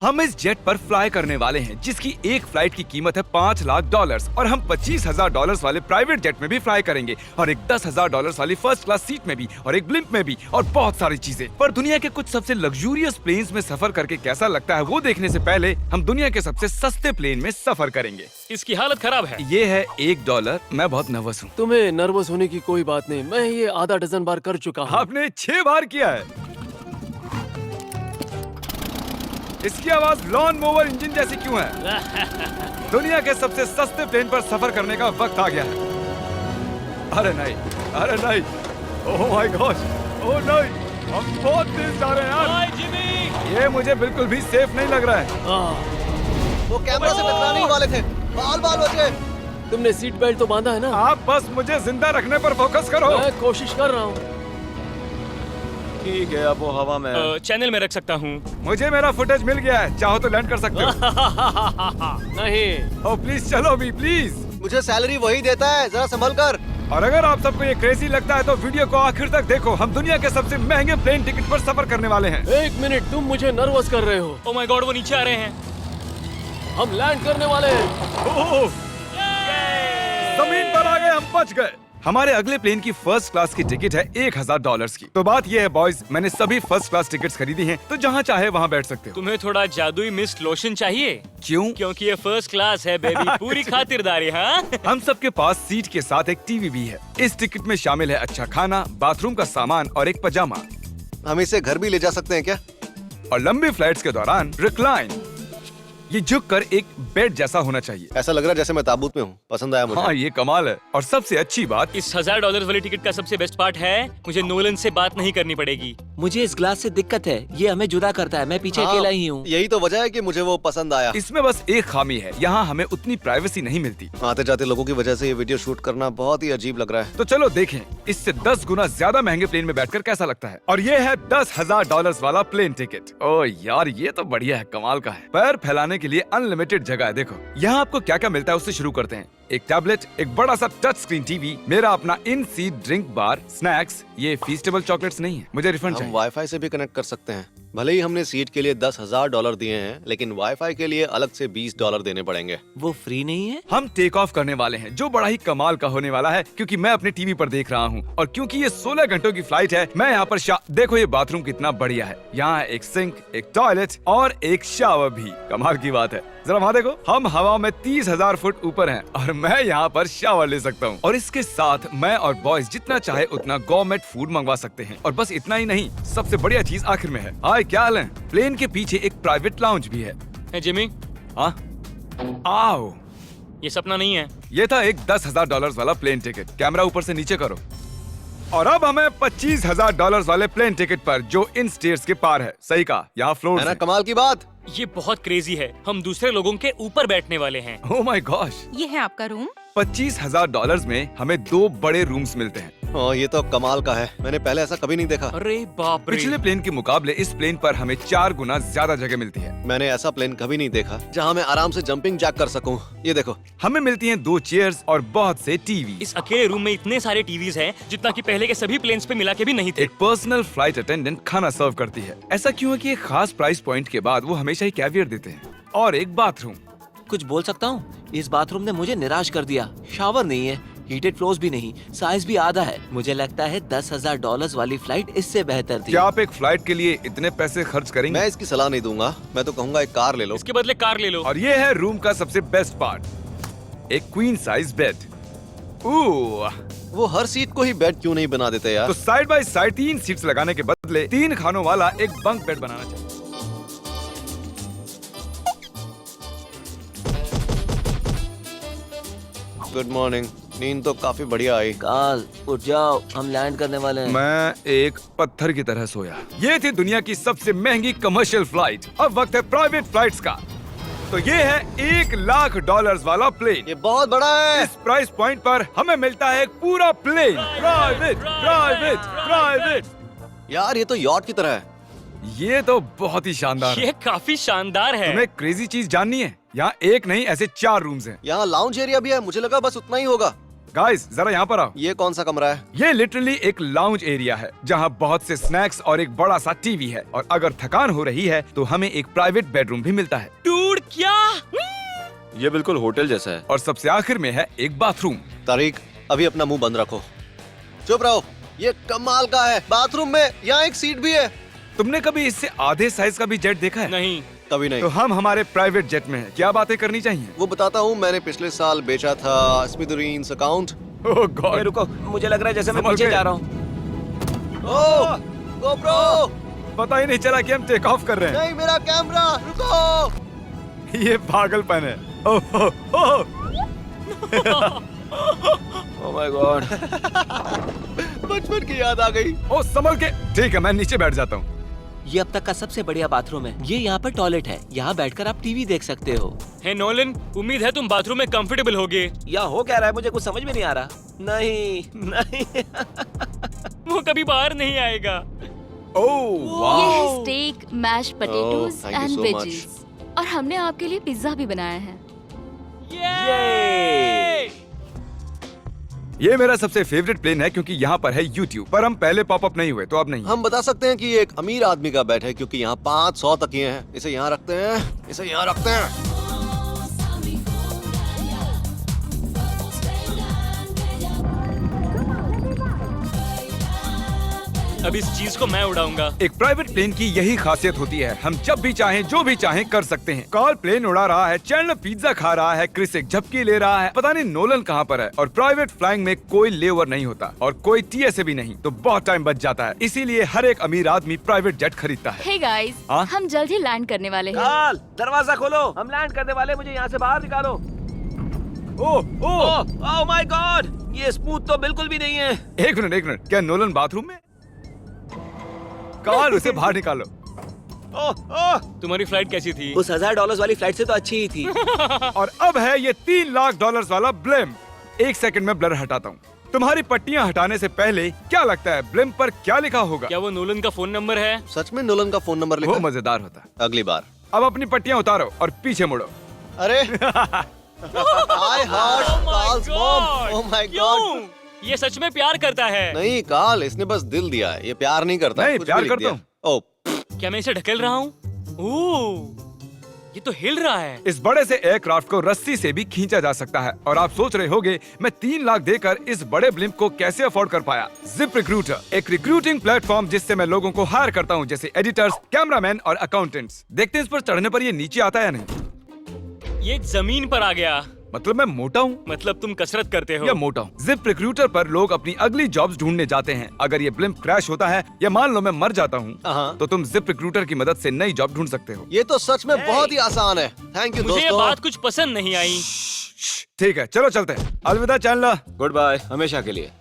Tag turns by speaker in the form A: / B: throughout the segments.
A: हम इस जेट पर फ्लाई करने वाले हैं जिसकी एक फ्लाइट की कीमत है $5,00,000 और हम $25,000 वाले प्राइवेट जेट में भी फ्लाई करेंगे और एक $10,000 वाली फर्स्ट क्लास सीट में भी और एक ब्लिम्प में भी और बहुत सारी चीजें। पर दुनिया के कुछ सबसे लग्जूरियस प्लेन्स में सफर करके कैसा लगता है वो देखने से पहले हम दुनिया के सबसे सस्ते प्लेन में सफर करेंगे।
B: इसकी हालत खराब है।
A: ये है $1। मैं बहुत नर्वस हूँ।
C: तुम्हें नर्वस होने की कोई बात नहीं, मैं ये आधा डजन बार कर चुका हूँ।
A: आपने 6 बार किया है। इसकी आवाज लॉन मोवर इंजन जैसी क्यों है? दुनिया के सबसे सस्ते प्लेन पर सफर करने का वक्त आ गया है। अरे नहीं, अरे नहीं, ओह माय गॉड, ओह नहीं, हम बहुत तेज जा रहे हैं यार।
B: हाय जिमी,
A: ये मुझे बिल्कुल भी सेफ नहीं लग रहा है।
D: वो कैमरा से टकराने ही वाले थे। बाल बाल बचे।
C: तुमने सीट बेल्ट तो बांधा है ना?
A: आप बस मुझे जिंदा रखने पर फोकस करो।
C: मैं कोशिश कर रहा हूँ।
D: ठीक है, अब वो हवा में है।
B: चैनल में रख सकता हूँ।
A: मुझे मेरा फुटेज मिल गया है, चाहो तो लैंड कर सकते हो।
C: नहीं,
A: ओह प्लीज चलो भी प्लीज।
D: मुझे सैलरी वही देता है, जरा संभल कर।
A: और अगर आप सबको ये क्रेजी लगता है तो वीडियो को आखिर तक देखो। हम दुनिया के सबसे महंगे प्लेन टिकट पर सफर करने वाले हैं।
C: एक मिनट, तुम मुझे नर्वस कर रहे हो।
B: ओह माय गॉड, वो नीचे आ रहे हैं।
C: हम लैंड करने वाले हैं।
A: ओह, जमीन पर आ गए, हम बच गए। हमारे अगले प्लेन की फर्स्ट क्लास की टिकट है $1,000 की। तो बात ये है बॉयज, मैंने सभी फर्स्ट क्लास टिकट्स खरीदी हैं, तो जहाँ चाहे वहाँ बैठ सकते हो।
B: तुम्हें थोड़ा जादुई मिस्ट लोशन चाहिए?
A: क्यों?
B: क्योंकि ये फर्स्ट क्लास है बेबी, पूरी खातिरदारी। हाँ,
A: हम सबके पास सीट के साथ एक टीवी भी है। इस टिकट में शामिल है अच्छा खाना, बाथरूम का सामान और एक पजामा।
D: हम इसे घर भी ले जा सकते हैं क्या?
A: और लंबी फ्लाइट्स के दौरान रिक्लाइन, ये झुक कर एक बेड जैसा होना चाहिए।
D: ऐसा लग रहा है जैसे मैं ताबूत में हूँ। पसंद आया मुझे।
A: हाँ, ये कमाल है। और सबसे अच्छी बात,
B: इस $1,000 वाली टिकट का सबसे बेस्ट पार्ट है मुझे नोलन से बात नहीं करनी पड़ेगी।
E: मुझे इस ग्लास से दिक्कत है, ये हमें जुदा करता है। मैं पीछे
D: हाँ,
E: अकेला ही हूँ।
D: यही तो वजह है कि मुझे वो पसंद आया।
A: इसमें बस एक खामी है, यहाँ हमें उतनी प्राइवेसी नहीं मिलती।
D: आते जाते लोगों की वजह से ये वीडियो शूट करना बहुत ही अजीब लग रहा है।
A: तो चलो देखें, इससे 10 गुना ज्यादा महंगे प्लेन में बैठकर कैसा लगता है। और ये है $10,000 वाला प्लेन टिकट। ओह यार, ये तो बढ़िया है, कमाल का है। पैर फैलाने के लिए अनलिमिटेड जगह है। देखो यहाँ आपको क्या क्या मिलता है, उससे शुरू करते हैं। एक टैबलेट, एक बड़ा सा टच स्क्रीन टीवी, मेरा अपना इन सीट ड्रिंक बार, स्नैक्स। ये फीस्टेबल चॉकलेट्स नहीं है, मुझे रिफंड
D: हम
A: चाहिए।
D: वाईफाई से भी कनेक्ट कर सकते हैं। भले ही हमने सीट के लिए $10,000 दिए हैं, लेकिन वाईफाई के लिए अलग से $20 देने पड़ेंगे।
E: वो फ्री नहीं है?
A: हम टेक ऑफ करने वाले हैं, जो बड़ा ही कमाल का होने वाला है, क्योंकि मैं अपने टीवी पर देख रहा हूँ और क्योंकि ये 16 घंटों की फ्लाइट है। मैं यहाँ पर देखो ये बाथरूम कितना बढ़िया है। यहाँ एक सिंक, एक टॉयलेट और एक शावर भी। कमाल की बात है, जरा वहाँ देखो, हम हवा में 30,000 फुट ऊपर हैं और मैं यहाँ पर शावर ले सकता हूँ। और इसके साथ मैं और बॉयज जितना चाहे उतना गवर्नमेंट फूड मंगवा सकते हैं। और बस इतना ही नहीं, सबसे बढ़िया चीज आखिर में है। हाय, क्या हाल है? प्लेन के पीछे एक प्राइवेट लाउंज भी है।
B: है जिमी,
A: हाँ, आओ।
B: ये सपना नहीं है।
A: ये था एक $10,000 वाला प्लेन टिकट। कैमरा ऊपर से नीचे करो। और अब हमें $25,000 वाले प्लेन टिकट पर, जो इन स्टेयर्स के पार है। सही कहा, यहाँ फ्लोर
D: है ना कमाल की बात?
B: ये बहुत क्रेजी है, हम दूसरे लोगों के ऊपर बैठने वाले हैं।
A: Oh my gosh.
F: ये है आपका रूम।
A: $25,000 में हमें 2 बड़े रूम्स मिलते हैं।
D: ये तो कमाल का है, मैंने पहले ऐसा कभी नहीं देखा।
B: अरे बाप रे।
A: पिछले प्लेन के मुकाबले इस प्लेन पर हमें 4 गुना ज्यादा जगह मिलती है।
D: मैंने ऐसा प्लेन कभी नहीं देखा जहाँ मैं आराम से जंपिंग जैक कर सकूं। ये देखो,
A: हमें मिलती हैं 2 चेयर्स और बहुत से टीवी।
B: इस अकेले रूम में इतने सारे टीवीज हैं जितना कि पहले के सभी प्लेन्स पे मिला के भी नहीं थे।
A: एक पर्सनल फ्लाइट अटेंडेंट खाना सर्व करती है। ऐसा क्यों है कि एक खास प्राइस पॉइंट के बाद वो हमेशा ही कैवियर देते हैं। और एक बाथरूम।
E: कुछ बोल सकता हूँ? इस बाथरूम ने मुझे निराश कर दिया। शावर नहीं है, हीटेड फ्लोर्स भी नहीं, साइज भी आधा है। मुझे लगता है $10,000 वाली फ्लाइट इससे बेहतर थी।
A: क्या आप एक फ्लाइट के लिए इतने पैसे खर्च करेंगे?
D: मैं इसकी सलाह नहीं दूंगा। मैं तो कहूँगा एक कार ले लो।
B: इसके बदले कार ले लो।
A: और ये है रूम का सबसे बेस्ट पार्ट, एक क्वीन साइज बेड।
D: वो हर सीट को ही बेड क्यों नहीं बना देते यार?
A: तो साइड बाय साइड 3 सीट्स लगाने के बदले 3 खानों वाला एक बंक बेड बनाना चाहिए।
D: Good morning. नींद तो काफी बढ़िया आई।
E: काल, उठ जाओ, हम लैंड करने वाले हैं।
A: मैं एक पत्थर की तरह सोया। ये थी दुनिया की सबसे महंगी कमर्शियल फ्लाइट। अब वक्त है प्राइवेट फ्लाइट्स का। तो ये है $1,00,000 वाला प्लेन।
D: ये बहुत बड़ा है।
A: इस प्राइस पॉइंट पर हमें मिलता है एक पूरा प्लेन। Private, private, private.
D: यार ये तो यॉट की तरह है।
A: ये तो बहुत ही शानदार है।
B: ये काफी शानदार है।
A: तुम्हें क्रेजी चीज जाननी है? यहाँ एक नहीं, ऐसे 4 रूम्स हैं।
D: यहाँ लाउंज एरिया भी है। मुझे लगा बस उतना ही होगा।
A: गाइस जरा यहाँ पर आओ।
D: ये कौन सा कमरा है?
A: ये लिटरली एक लाउंज एरिया है जहाँ बहुत से स्नैक्स और एक बड़ा सा टीवी है, और अगर थकान हो रही है तो हमें एक प्राइवेट बेडरूम भी मिलता है।
B: डूड क्या?
F: ये बिल्कुल होटल जैसा है।
A: और सबसे आखिर में है एक बाथरूम।
D: तारिक, अभी अपना मुंह बंद रखो। चुप रहो। ये कमाल का है। बाथरूम में यहाँ एक सीट भी है।
A: तुमने कभी इससे आधे साइज का भी जेट देखा है?
B: नहीं।
D: कभी नहीं।
A: तो हम हमारे प्राइवेट जेट में हैं। क्या बातें करनी चाहिए?
D: वो बताता हूँ, मैंने पिछले साल बेचा था स्मिथुरीन्स अकाउंट।
A: ओह
E: ए,
A: गॉड।
E: रुको, मुझे लग रहा है जैसे मैं
A: संभल
E: पीछे
A: के।
E: जा रहा हूँ।
D: ओह गोप्रो,
A: पता ही नहीं चला कि हम टेक ऑफ कर रहे
D: नहीं मेरा कैमरा, रुको।
A: हैं। ये पागलपन है। ओह ओह
E: ओह माय गॉड।
D: बचपन की याद आ गई।
A: ओह संभल के। ठीक है, मैं नीचे बैठ जाता हूँ।
E: ये अब तक का सबसे बढ़िया बाथरूम है। ये यहाँ पर टॉयलेट है। यहाँ बैठकर आप टीवी देख सकते हो।
B: हे नोलन, उम्मीद है तुम बाथरूम में कंफर्टेबल होगे।
E: या हो क्या रहा है, मुझे कुछ समझ में नहीं आ रहा। नहीं नहीं।
B: वो कभी बाहर नहीं आएगा।
A: ओह
G: ये
A: वाह।
G: है steak, mash potatoes
D: thank you
G: and
D: so
G: veggies, और हमने आपके लिए पिज्जा भी बनाया है।
B: ये
A: ये मेरा सबसे फेवरेट प्लेन है क्योंकि यहाँ पर है YouTube, पर हम पहले पॉपअप नहीं हुए तो अब नहीं।
D: हम बता सकते हैं कि ये एक अमीर आदमी का बेड है क्योंकि यहाँ 500 तकिए हैं। इसे यहाँ रखते हैं, इसे यहाँ रखते हैं।
B: अब इस चीज को मैं उड़ाऊंगा।
A: एक प्राइवेट प्लेन की यही खासियत होती है, हम जब भी चाहें जो भी चाहें कर सकते हैं। कार्ल प्लेन उड़ा रहा है, चैंडलर पिज्जा खा रहा है, क्रिस एक झपकी ले रहा है, पता नहीं नोलन कहाँ पर है। और प्राइवेट फ्लाइंग में कोई लेवर नहीं होता और कोई TSA भी नहीं, तो बहुत टाइम बच जाता है। इसीलिए हर एक अमीर आदमी प्राइवेट जेट खरीदता है।
G: हे गाइस,
A: हाँ?
G: हम जल्द ही लैंड करने वाले हैं।
E: काल, दरवाजा खोलो, हम लैंड करने वाले। मुझे यहाँ से बाहर निकालो।
A: ओह ओह
E: ओह माय गॉड, ये स्मूथ तो बिल्कुल भी नहीं है।
A: एक मिनट, क्या नोलन बाथरूम में? कार्ल उसे बाहर निकालो।
E: ओह ओह,
B: तुम्हारी फ्लाइट कैसी थी?
E: उस $1000 वाली फ्लाइट से तो अच्छी ही थी।
A: और अब है ये $3 लाख वाला ब्लिम्प। एक सेकंड में ब्लर हटाता हूँ। तुम्हारी पट्टियाँ हटाने से पहले क्या लगता है ब्लिम्प पर क्या लिखा होगा?
B: क्या वो नोलन का फोन नंबर है?
D: सच में नोलन का फोन नंबर लिखा
A: वो
D: है?
A: मजेदार होता।
D: अगली बार।
A: अब अपनी पट्टियाँ उतारो और पीछे मुड़ो।
D: अरे I heart Carl's mom. Oh my god.
B: क्यों? ये सच में प्यार करता है।
D: नहीं कार्ल, इसने बस दिल दिया है, ये प्यार नहीं करता।
A: नहीं,
D: कुछ
A: प्यार
D: भी लिख
A: करता
D: दिया।
A: हूँ।
D: ओह,
B: क्या मैं इसे ढकेल रहा हूँ? ओह, ये तो हिल रहा है।
A: इस बड़े से एयरक्राफ्ट को रस्सी से भी खींचा जा सकता है। और आप सोच रहे होंगे मैं 3 लाख देकर इस बड़े ब्लिम्प को कैसे अफोर्ड कर पाया। जिप रिक्रूटर, एक रिक्रूटिंग प्लेटफॉर्म जिससे मैं लोगों को हायर करता हूँ, जैसे एडिटर्स, कैमरामैन और अकाउंटेंट्स। देखते हैं इस पर चढ़ने पर ये नीचे आता है या नहीं।
B: ये जमीन पर आ गया।
A: मतलब मैं मोटा हूँ
B: मतलब तुम कसरत करते हो।
A: या मोटा हूँ। जिप रिक्रूटर पर लोग अपनी अगली जॉब्स ढूंढने जाते हैं। अगर ये ब्लिम्प क्रैश होता है या मान लो मैं मर जाता हूँ,
D: हाँ।
A: तो तुम जिप रिक्रूटर की मदद से नई जॉब ढूंढ सकते हो।
D: ये तो सच में बहुत ही आसान है। थैंक यू
B: मुझे ये
D: दोस्तों।
B: बात कुछ पसंद नहीं आई।
A: ठीक है, चलो चलते हैं। अलविदा चैनलर।
F: गुड बाय, हमेशा के लिए।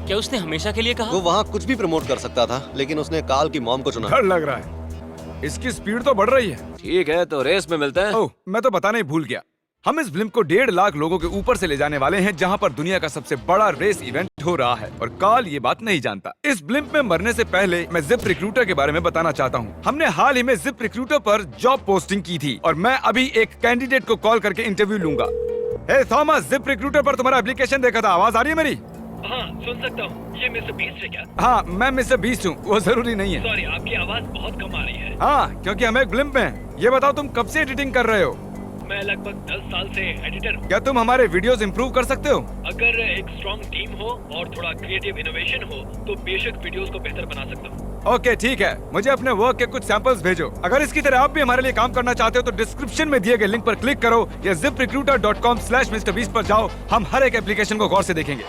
B: क्या उसने हमेशा के लिए कहा?
D: वो वहाँ कुछ भी प्रमोट कर सकता था, लेकिन उसने कार्ल की मॉम को चुना।
A: डर लग रहा है। इसकी स्पीड तो बढ़ रही है।
F: ठीक है, तो रेस में मिलते हैं।
A: ओह, मैं तो बताना ही भूल गया। हम इस ब्लिम्प को 1.5 लाख लोगों के ऊपर से ले जाने वाले हैं, जहां पर दुनिया का सबसे बड़ा रेस इवेंट हो रहा है, और कार्ल ये बात नहीं जानता। इस ब्लिम्प में मरने से पहले मैं जिप रिक्रूटर के बारे में बताना चाहता हूं। हमने हाल ही में जिप रिक्रूटर पर जॉब पोस्टिंग की थी और मैं अभी एक कैंडिडेट को कॉल करके इंटरव्यू लूंगा। हे थॉमस, जिप रिक्रूटर पर तुम्हारा एप्लीकेशन देखा था। आवाज आ रही है मेरी?
H: हाँ, सुन सकता हूँ। ये मिस्टर बीस्ट है क्या?
A: हाँ, मैं मिस्टर बीस्ट हूँ। वो जरूरी नहीं है।
H: सॉरी, आपकी आवाज बहुत कम आ रही है।
A: हाँ, क्योंकि हम एक ब्लिम्प में हैं। ये बताओ तुम कब से एडिटिंग कर रहे हो?
H: मैं लगभग 10 साल से एडिटर हूँ।
A: क्या तुम हमारे वीडियोस इंप्रूव कर सकते हो?
H: अगर एक स्ट्रॉन्ग टीम हो और थोड़ा क्रिएटिव इनोवेशन हो तो बेशक वीडियोस को बेहतर बना सकता हूँ।
A: ओके, ठीक है। मुझे अपने वर्क के कुछ सैंपल्स भेजो। अगर इसकी तरह आप भी हमारे लिए काम करना चाहते हो तो डिस्क्रिप्शन में दिए गए लिंक पर क्लिक करो या ziprecruiter.com/MrBeast पर जाओ। हम हर एक एप्लीकेशन को गौर से देखेंगे।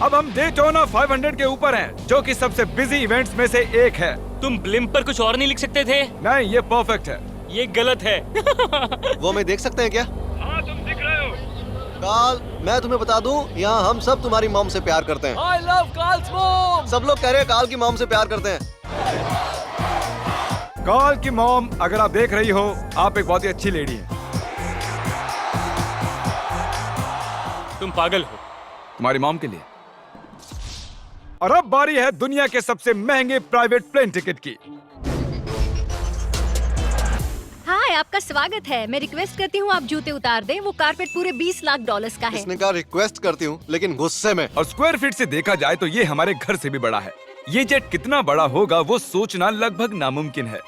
A: अब हम डेटोना 500 के ऊपर हैं, जो कि सबसे बिजी इवेंट्स में से एक है।
B: तुम ब्लिम्प पर कुछ और नहीं लिख सकते थे?
A: नहीं, ये परफेक्ट है।
B: ये गलत है।
D: वो हमें देख सकते हैं क्या?
H: हाँ, तुम दिख रहे हो।
D: कार्ल, मैं तुम्हें बता दूं, यहाँ हम सब तुम्हारी मॉम से प्यार करते हैं।
C: I love Carl's mom.
D: सब लोग कह रहे हैं कार्ल की मॉम से प्यार करते हैं।
A: कार्ल की मॉम, अगर आप देख रही हो, आप एक बहुत ही अच्छी लेडी है।
B: तुम पागल हो।
A: तुम्हारी मॉम के लिए। और अब बारी है दुनिया के सबसे महंगे प्राइवेट प्लेन टिकट की।
G: हाय,
I: हाय, आपका स्वागत है। मैं रिक्वेस्ट करती हूँ आप जूते उतार दें। वो कारपेट पूरे 20 लाख डॉलर्स का है।
D: इसने कहा रिक्वेस्ट करती हूँ, लेकिन गुस्से में।
A: और स्क्वायर फीट से देखा जाए तो ये हमारे घर से भी बड़ा है। ये जेट कितना बड़ा होगा वो सोचना लगभग नामुमकिन है।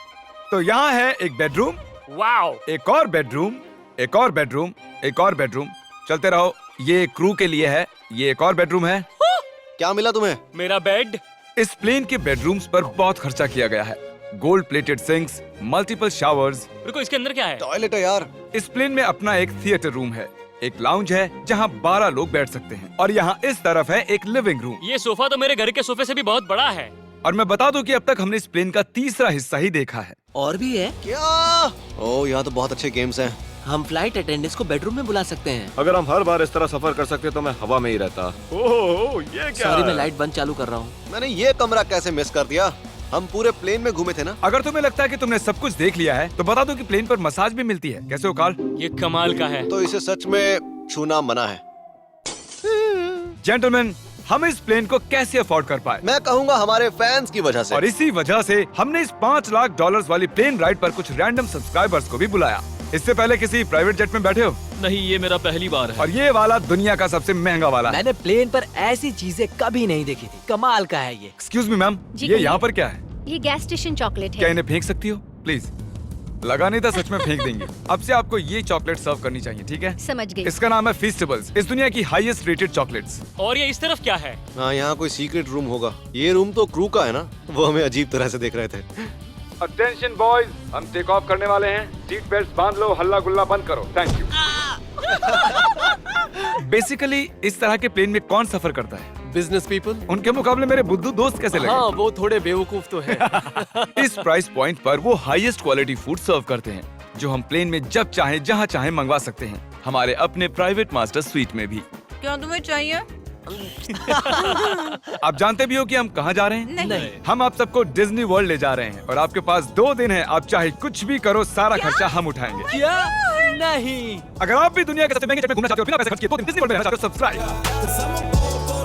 A: तो यहाँ है एक बेडरूम,
B: वाओ,
A: एक और बेडरूम, एक और बेडरूम, एक और बेडरूम। चलते रहो। ये क्रू के लिए है। ये एक और बेडरूम है।
D: क्या मिला तुम्हें?
B: मेरा बेड।
A: इस प्लेन के बेडरूम्स पर बहुत खर्चा किया गया है। Gold plated sinks, multiple showers.
B: रुको, इसके अंदर क्या है?
D: टॉयलेट है यार।
A: इस प्लेन में अपना एक थिएटर रूम है, एक लाउंज है जहाँ 12 लोग बैठ सकते हैं, और यहाँ इस तरफ है एक लिविंग रूम।
B: ये सोफा तो मेरे घर के सोफे से भी बहुत बड़ा है।
A: और मैं बता दूं कि अब तक हमने इस प्लेन का तीसरा हिस्सा ही देखा है।
E: और भी है।
D: क्या? ओह, यहाँ तो बहुत अच्छे गेम्स हैं।
E: हम फ्लाइट अटेंडेंट्स को बेडरूम में बुला सकते हैं।
F: अगर हम हर बार इस तरह सफर कर सकते तो मैं हवा में ही रहता। ओह, ये क्या
E: सॉरी,
F: है?
E: मैं लाइट बंद चालू कर रहा हूँ।
D: मैंने ये कमरा कैसे मिस कर दिया? हम पूरे प्लेन में घूमे थे ना।
A: अगर तुम्हें लगता है कि तुमने सब कुछ देख लिया है तो बता दो कि प्लेन पर मसाज भी मिलती है। कैसे हो कार्ल?
B: ये कमाल का है।
D: तो इसे सच में छूना मना है।
A: जेंटलमैन, हम इस प्लेन को कैसे अफोर्ड कर पाए?
D: मैं कहूँगा हमारे फैंस की वजह से।
A: और इसी वजह से हमने इस 5 लाख डॉलर्स वाली प्लेन राइड पर कुछ रैंडम सब्सक्राइबर्स को भी बुलाया। इससे पहले किसी प्राइवेट जेट में बैठे हो?
C: नहीं, ये मेरा पहली बार है।
A: और ये वाला दुनिया का सबसे महंगा वाला है।
J: मैंने प्लेन पर ऐसी चीजें कभी नहीं देखी थी। कमाल का है ये।
A: एक्सक्यूज मी मैम,
I: जी
A: ये
I: कहिए।
A: यहाँ पर क्या है?
I: ये गैस स्टेशन चॉकलेट
A: क्या
I: है।
A: इन्हें फेंक सकती हो प्लीज? लगा नहीं था, सच में फेंक देंगे। अब से आपको ये चॉकलेट सर्व करनी चाहिए, ठीक है?
I: समझ गई।
A: इसका नाम है फीस्टेबल्स, इस दुनिया की हाईएस्ट रेटेड चॉकलेट्स।
B: और ये इस तरफ क्या है?
D: हाँ, यहाँ कोई सीक्रेट रूम होगा। ये रूम तो क्रू का है ना, वो हमें अजीब तरह से देख रहे थे।
A: अटेंशन बॉयज, हम टेक ऑफ करने वाले हैं। सीट बेल्ट बांध लो, हल्ला गुल्ला बंद करो। Thank you. बेसिकली इस तरह के प्लेन में कौन सफर करता है?
C: Business people.
A: उनके मुकाबले मेरे बुद्धू दोस्त कैसे लगे?
C: हाँ, वो थोड़े बेवकूफ तो है।
A: इस प्राइस पॉइंट पर वो हाईएस्ट क्वालिटी फूड सर्व करते हैं, जो हम प्लेन में जब चाहे जहाँ चाहे मंगवा सकते हैं, हमारे अपने प्राइवेट मास्टर स्वीट में भी।
K: क्या तुम्हें चाहिए?
A: आप जानते भी हो कि हम कहाँ जा रहे हैं?
K: नहीं।
A: हम आप सबको डिज्नी वर्ल्ड ले जा रहे हैं, और आपके पास 2 दिन है। आप चाहे कुछ भी करो, सारा खर्चा हम उठाएंगे।
J: क्या? नहीं।
A: अगर आप भी दुनिया के सबसे महंगे जेट में घूमना चाहते हो बिना पैसे खर्च किए, तो डिज्नी वर्ल्ड में रहना चाहते हो, सब्सक्राइब।